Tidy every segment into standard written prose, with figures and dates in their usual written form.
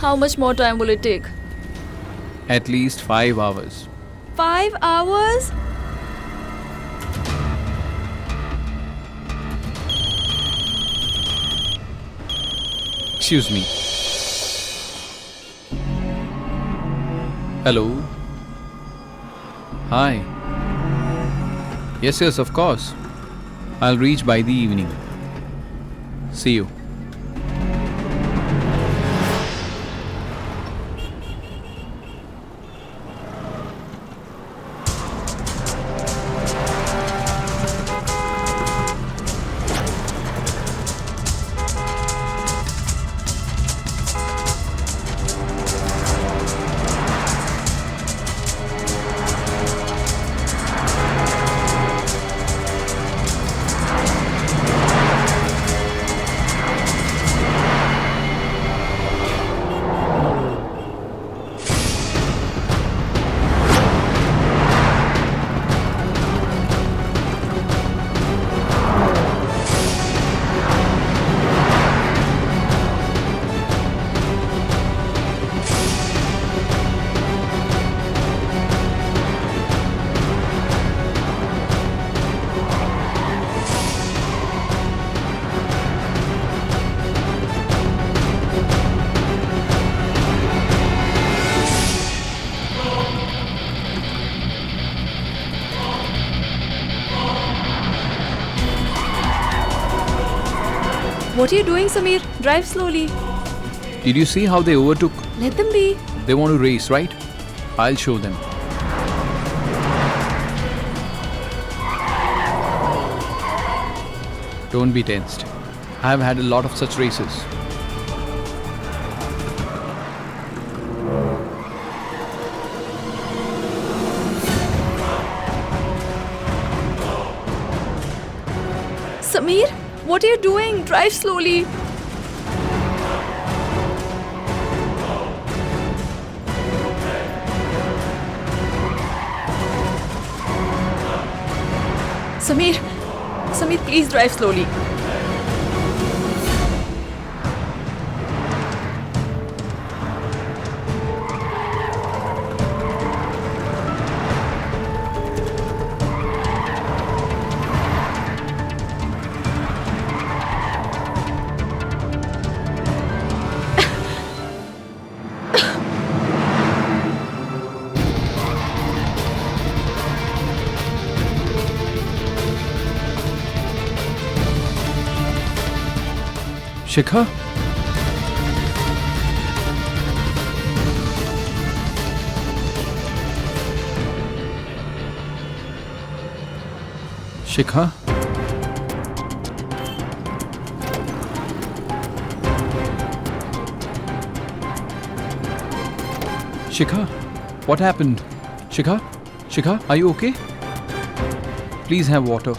How much more time will it take? At least 5 hours. 5 hours? Excuse me. Hello. Hi. Yes, of course. I'll reach by the evening. See you. What are you doing, Sameer? Drive slowly. Did you see how they overtook? Let them be. They want to race, right? I'll show them. Don't be tensed. I've had a lot of such races. Sameer, what are you doing? Drive slowly. Sameer, please drive slowly. Shikha? Shikha? Shikha? What happened? Shikha? Shikha, are you okay? Please have water.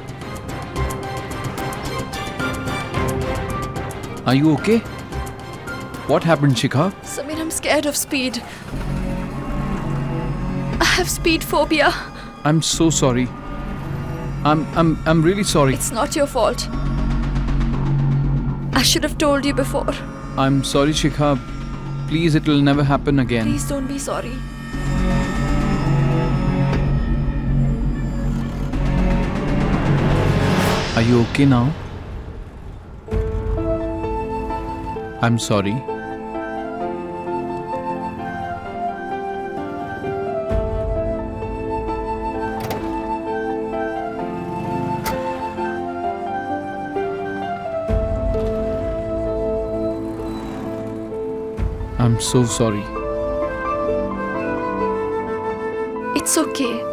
Are you okay? What happened, Shikha? Sameer, I'm scared of speed. I have speed phobia. I'm so sorry. I'm really sorry. It's not your fault. I should have told you before. I'm sorry, Shikha. Please, it will never happen again. Please don't be sorry. Are you okay now? I'm sorry. I'm so sorry. It's okay.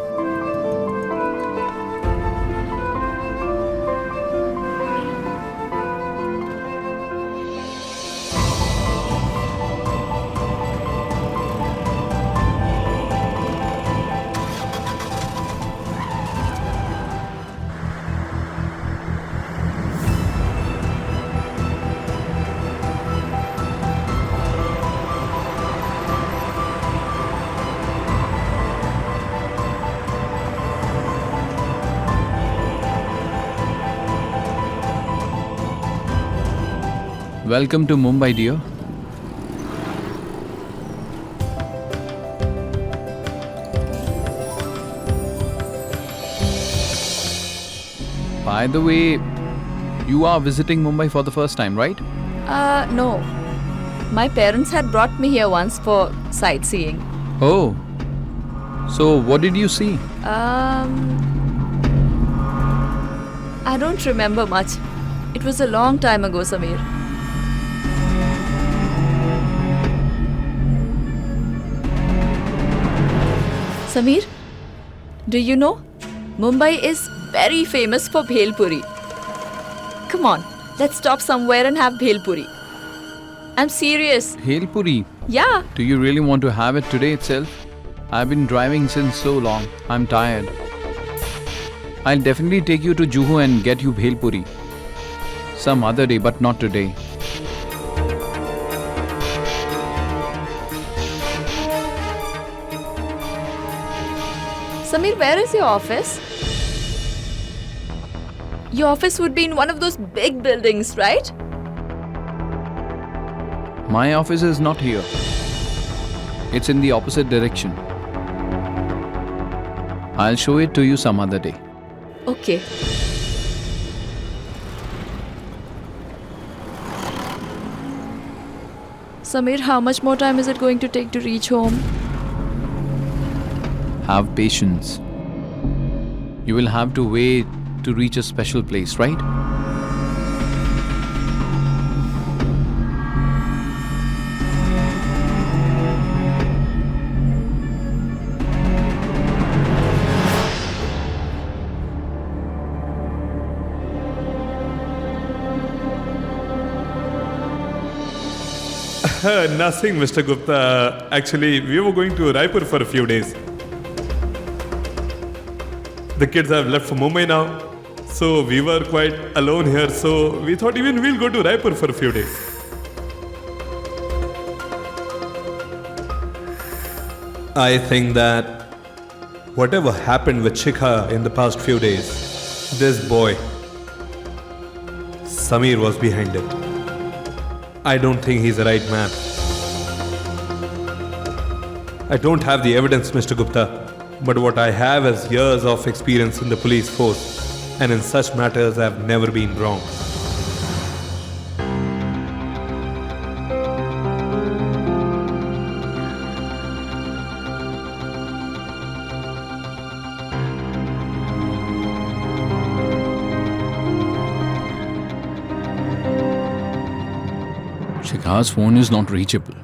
Welcome to Mumbai, dear. By the way, you are visiting Mumbai for the first time, right? No. My parents had brought me here once for sightseeing. Oh. So, what did you see? I don't remember much. It was a long time ago, Samir. Samir, do you know? Mumbai is very famous for Bhel Puri. Come on, let's stop somewhere and have Bhel Puri. I'm serious. Bhel Puri. Yeah. Do you really want to have it today itself? I've been driving since so long. I'm tired. I'll definitely take you to Juhu and get you Bhel Puri. Some other day, but not today. Samir, where is your office? Your office would be in one of those big buildings, right? My office is not here. It's in the opposite direction. I'll show it to you some other day. Okay. Samir, how much more time is it going to take to reach home? Have patience. You will have to wait to reach a special place, right? Nothing, Mr. Gupta. Actually, we were going to Raipur for a few days. The kids have left for Mumbai now, so we were quite alone here. So we thought even we'll go to Raipur for a few days. I think that whatever happened with Shikha in the past few days, this boy, Samir, was behind it. I don't think he's the right man. I don't have the evidence, Mr. Gupta, but what I have is years of experience in the police force, and in such matters I've never been wrong. Shikha's phone is not reachable.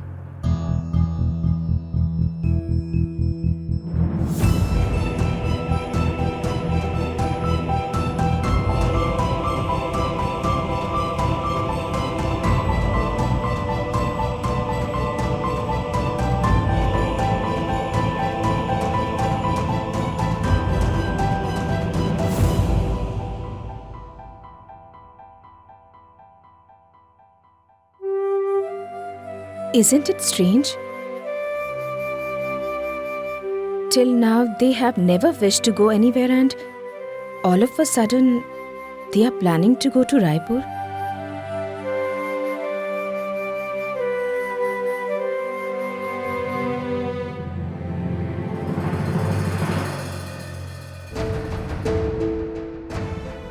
Isn't it strange? Till now, they have never wished to go anywhere, and all of a sudden, they are planning to go to Raipur.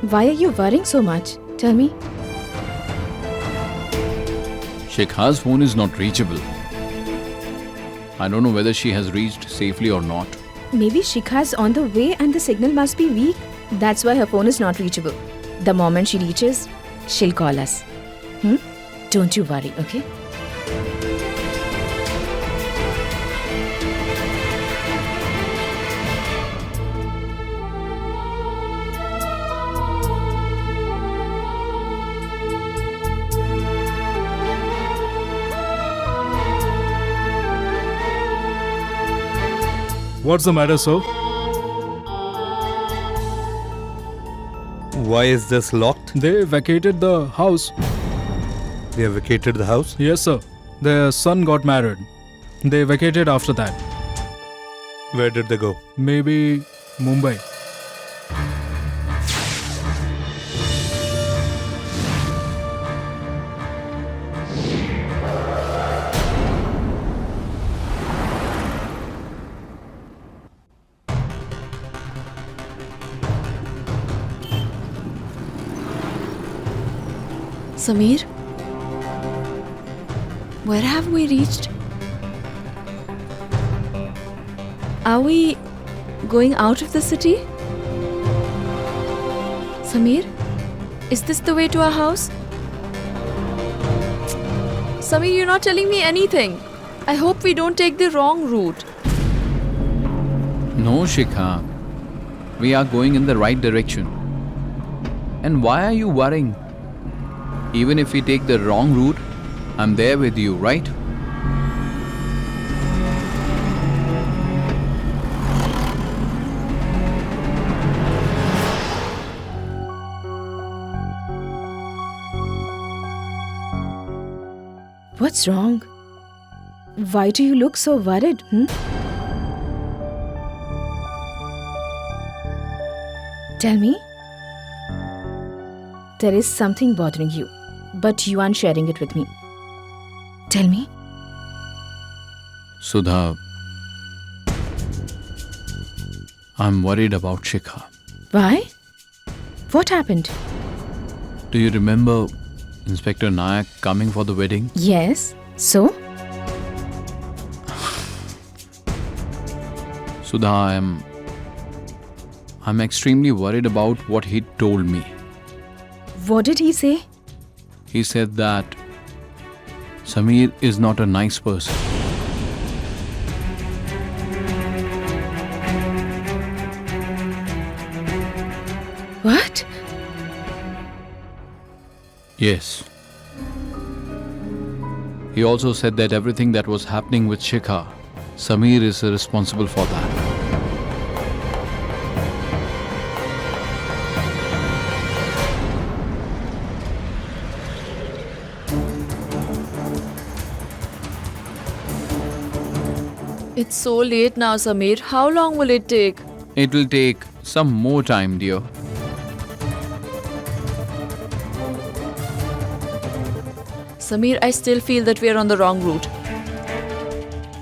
Why are you worrying so much? Tell me. Shikha's phone is not reachable. I don't know whether she has reached safely or not. Maybe Shikha's on the way and the signal must be weak. That's why her phone is not reachable. The moment she reaches, she'll call us. Don't you worry, okay? What's the matter, sir? Why is this locked? They vacated the house. They have vacated the house? Yes, sir. Their son got married. They vacated after that. Where did they go? Maybe Mumbai. Sameer? Where have we reached? Are we going out of the city? Sameer? Is this the way to our house? Sameer, you're not telling me anything. I hope we don't take the wrong route. No, Shikha. We are going in the right direction. And why are you worrying? Even if we take the wrong route, I'm there with you, right? What's wrong? Why do you look so worried? Tell me. There is something bothering you, but you aren't sharing it with me. Tell me. Sudha, I'm worried about Shikha. Why? What happened? Do you remember Inspector Nayak coming for the wedding? Yes. So? Sudha, I'm extremely worried about what he told me. What did he say? He said that Sameer is not a nice person. What? Yes. He also said that everything that was happening with Shikha, Sameer is responsible for that. It's so late now, Sameer. How long will it take? It will take some more time, dear. Sameer, I still feel that we are on the wrong route.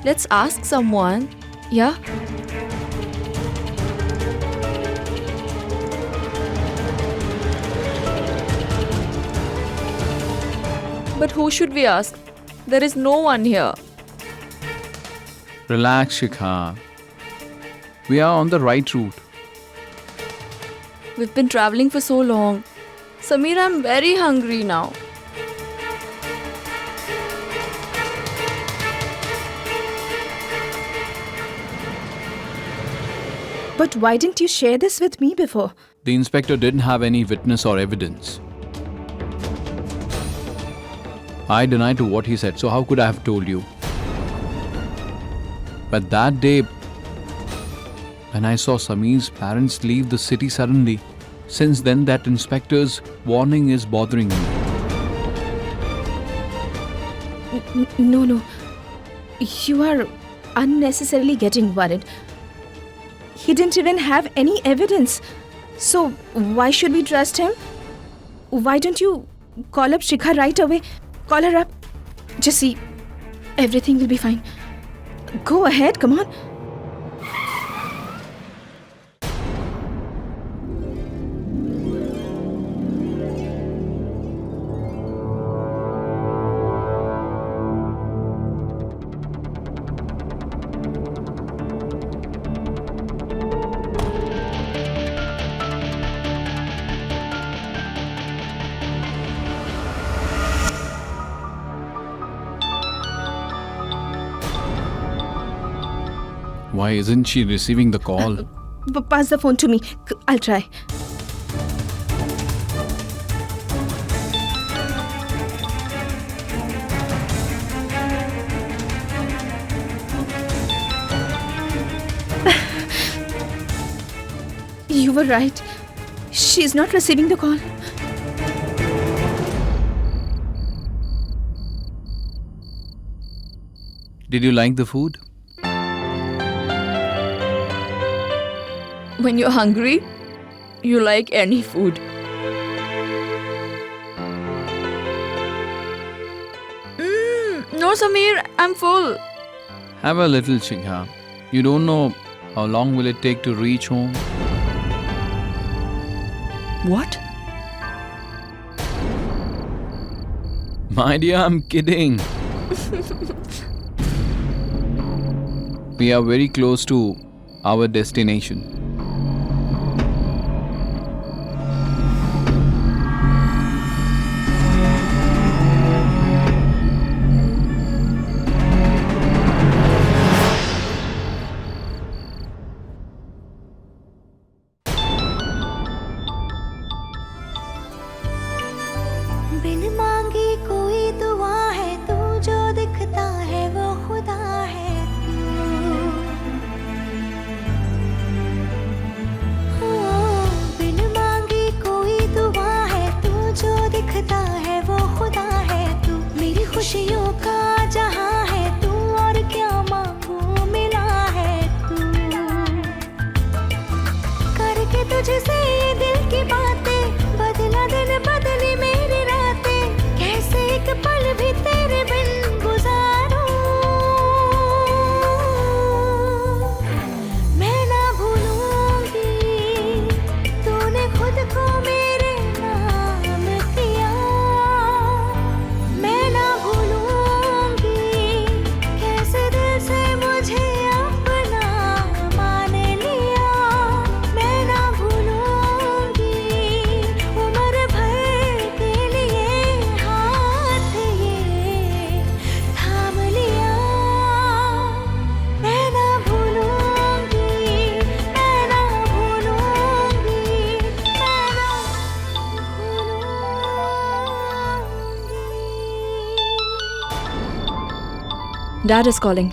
Let's ask someone. Yeah? But who should we ask? There is no one here. Relax, Shikha. We are on the right route. We've been traveling for so long. Sameer, I'm very hungry now. But why didn't you share this with me before? The inspector didn't have any witness or evidence. I denied to what he said, so how could I have told you? But that day, when I saw Sameer's parents leave the city suddenly, since then that inspector's warning is bothering me. No. You are unnecessarily getting worried. He didn't even have any evidence. So why should we trust him? Why don't you call up Shikha right away? Call her up. Just see. Everything will be fine. Go ahead, come on. Why isn't she receiving the call? Pass the phone to me. I'll try. You were right. She's not receiving the call. Did you like the food? When you're hungry, you like any food. No, Sameer, I'm full. Have a little, Shikha. You don't know how long will it take to reach home? What? My dear, I'm kidding. We are very close to our destination. बिन मांगी कोई दुआ है तू जो दिखता है वो खुदा है तू बिन मांगी कोई दुआ है तू जो दिखता है वो खुदा है तू मेरी खुशियों का जहां है तू और क्या मांगू मिला है तू करके तुझसे ये दिल की बातें बदला दिन बदली मेरी रातें कैसे एक पल भी तेरे बिन गुजारूं मैं ना भूलूंगी तूने खुद को मेरे नाम किया मैं ना भूलूंगी कैसे दिल से मुझे अपना मान लिया मैं ना भूलूंगी उम्र भर के लिए हाथ ये थाम लिया मैं ना भूलूंगी मैं ना भूलूंगी मैं ना भूलूंगी Dad is calling.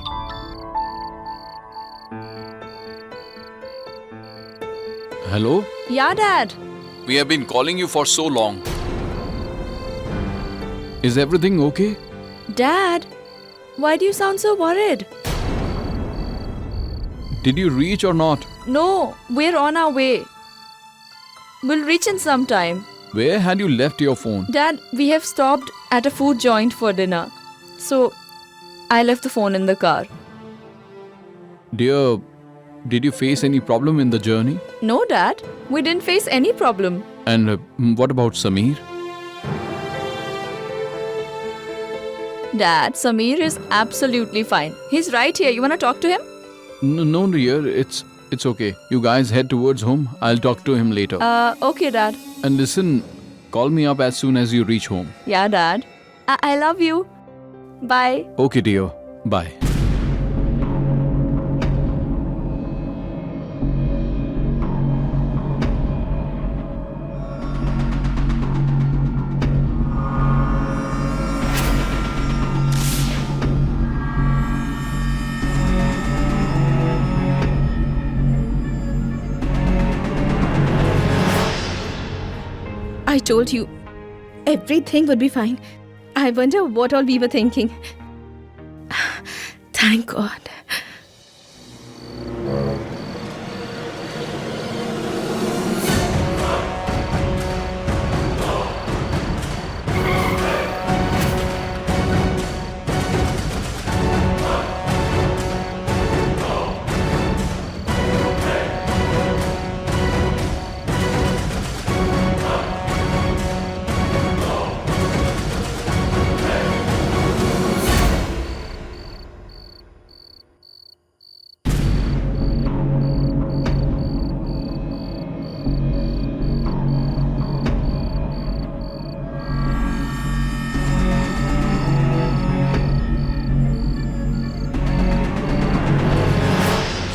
Hello? Yeah, Dad. We have been calling you for so long. Is everything okay? Dad, why do you sound so worried? Did you reach or not? No, we're on our way. We'll reach in some time. Where had you left your phone? Dad, we have stopped at a food joint for dinner. So, I left the phone in the car. Dear, did you face any problem in the journey? No, Dad, we didn't face any problem. And what about Sameer? Dad, Sameer is absolutely fine. He's right here. You want to talk to him? No, dear, it's okay. You guys head towards home. I'll talk to him later. Okay, Dad. And listen, call me up as soon as you reach home. Yeah, Dad. I love you. Bye. Okay, dear. Bye. I told you, everything would be fine. I wonder what all we were thinking. Thank God.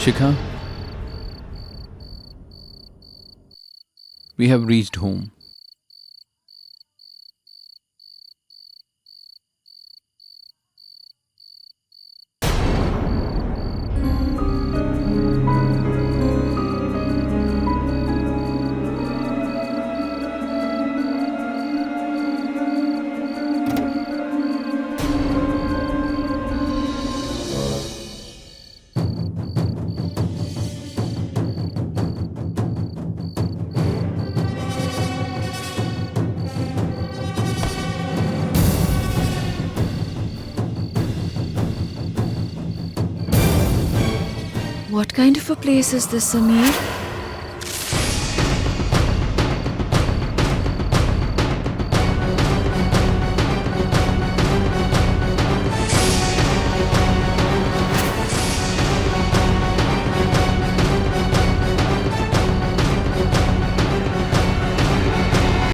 Shikha, we have reached home. What kind of a place is this, Sameer?